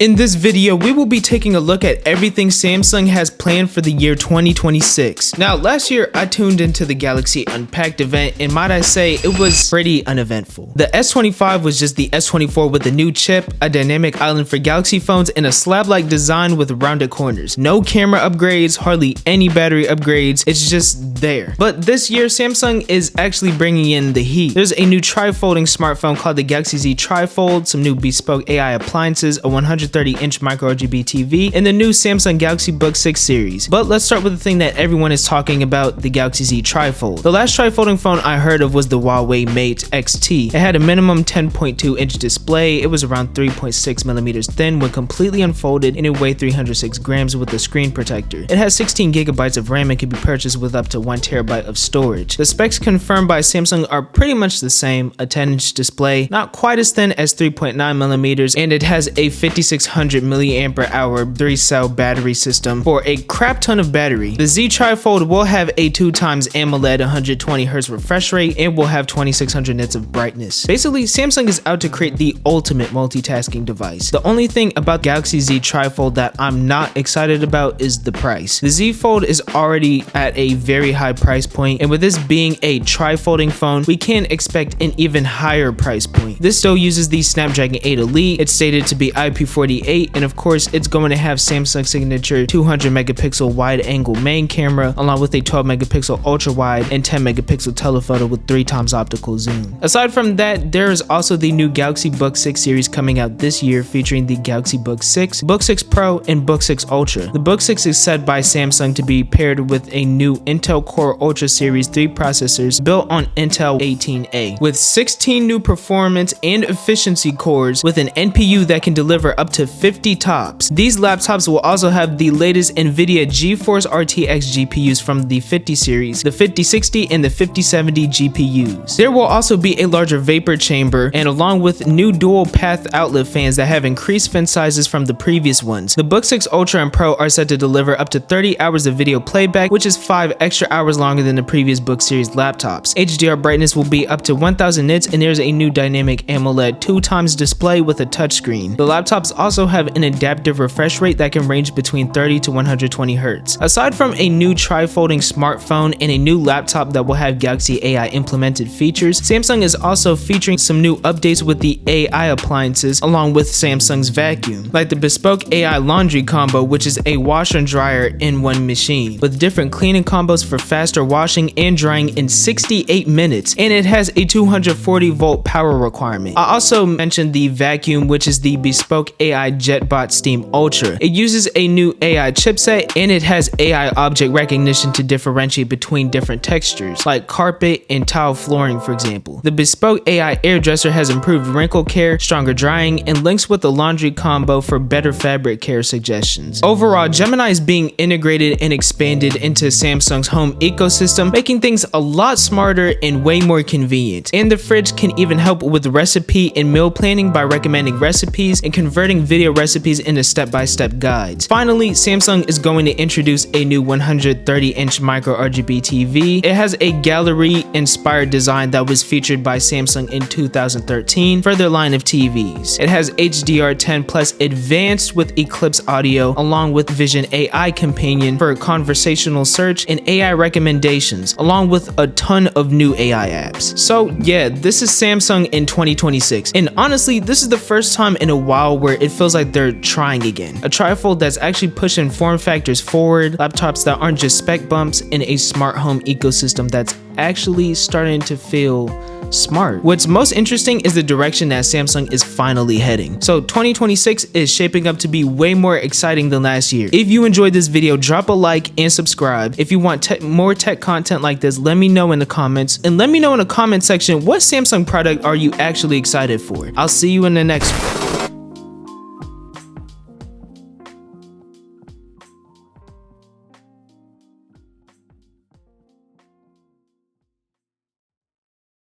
In this video, we will be taking a look at everything Samsung has planned for the year 2026. Now, last year, I tuned into the Galaxy Unpacked event, and might I say, it was pretty uneventful. The S25 was just the S24 with a new chip, a dynamic island for Galaxy phones, and a slab-like design with rounded corners. No camera upgrades, hardly any battery upgrades, it's just there. But this year, Samsung is actually bringing in the heat. There's a new tri-folding smartphone called the Galaxy Z TriFold, some new bespoke AI appliances, a 130-inch Micro RGB TV, and the new Samsung Galaxy Book 6 series. But let's start with the thing that everyone is talking about, the Galaxy Z TriFold. The last tri-folding phone I heard of was the Huawei Mate XT. It had a minimum 10.2-inch display, it was around 3.6 millimeters thin when completely unfolded, and it weighed 306 grams with a screen protector. It has 16 gigabytes of RAM and can be purchased with up to 1 terabyte of storage. The specs confirmed by Samsung are pretty much the same, a 10-inch display, not quite as thin as 3.9 millimeters, and it has a 5600 milliamp hour 3-cell battery system for a crap ton of battery. The Z TriFold will have a 2x AMOLED 120Hz refresh rate and will have 2600 nits of brightness. Basically, Samsung is out to create the ultimate multitasking device. The only thing about Galaxy Z TriFold that I'm not excited about is the price. The Z Fold is already at a very high price point, and with this being a tri-folding phone, we can expect an even higher price point. This still uses the Snapdragon 8 Elite, it's stated to be IP48, and of course it's going to have Samsung's signature 200 megapixel wide angle main camera along with a 12 megapixel ultra wide and 10 megapixel telephoto with 3x optical zoom. Aside from that, there is also the new Galaxy Book 6 series coming out this year featuring the Galaxy Book 6, Book 6 Pro, and Book 6 Ultra. The Book 6 is said by Samsung to be paired with a new Intel Core Ultra Series 3 processors built on Intel 18A with 16 new performance and efficiency cores with an NPU that can deliver up to 50 TOPS. These laptops will also have the latest NVIDIA GeForce RTX GPUs from the 50 series, the 5060 and the 5070 GPUs. There will also be a larger vapor chamber, and along with new dual path outlet fans that have increased fan sizes from the previous ones. The Book 6 Ultra and Pro are set to deliver up to 30 hours of video playback, which is 5 extra hours longer than the previous Book series laptops. HDR brightness will be up to 1000 nits, and there's a new dynamic AMOLED 2x display with a touchscreen. The laptops also have an adaptive refresh rate that can range between 30 to 120 Hz. Aside from a new tri-folding smartphone and a new laptop that will have Galaxy AI implemented features, Samsung is also featuring some new updates with the AI appliances along with Samsung's vacuum, like the Bespoke AI laundry combo, which is a washer and dryer in one machine, with different cleaning combos for faster washing and drying in 68 minutes, and it has a 240 volt power requirement. I also mentioned the vacuum, which is the Bespoke AI JetBot Steam Ultra. It uses a new AI chipset, and it has AI object recognition to differentiate between different textures, like carpet and tile flooring, for example. The Bespoke AI air dresser has improved wrinkle care, stronger drying, and links with the laundry combo for better fabric care suggestions. Overall, Gemini is being integrated and expanded into Samsung's home ecosystem, making things a lot smarter and way more convenient. And the fridge can even help with recipe and meal planning by recommending recipes and converting video recipes into step-by-step guides. Finally, Samsung is going to introduce a new 130-inch Micro RGB TV. It has a gallery-inspired design that was featured by Samsung in 2013 for their line of TVs. It has HDR10 Plus advanced with Eclipse audio along with Vision AI companion for conversational search and AI recommendations, along with a ton of new AI apps. So yeah, this is Samsung in 2026, and honestly, this is the first time in a while where it feels like they're trying again. A trifold that's actually pushing form factors forward, laptops that aren't just spec bumps, and a smart home ecosystem that's actually starting to feel smart. What's most interesting is the direction that Samsung is finally heading. So 2026 is shaping up to be way more exciting than last year. If you enjoyed this video, drop a like and subscribe. If you want more tech content like this, let me know in the comments, and let me know in the comment section what Samsung product are you actually excited for. I'll see you in the next one.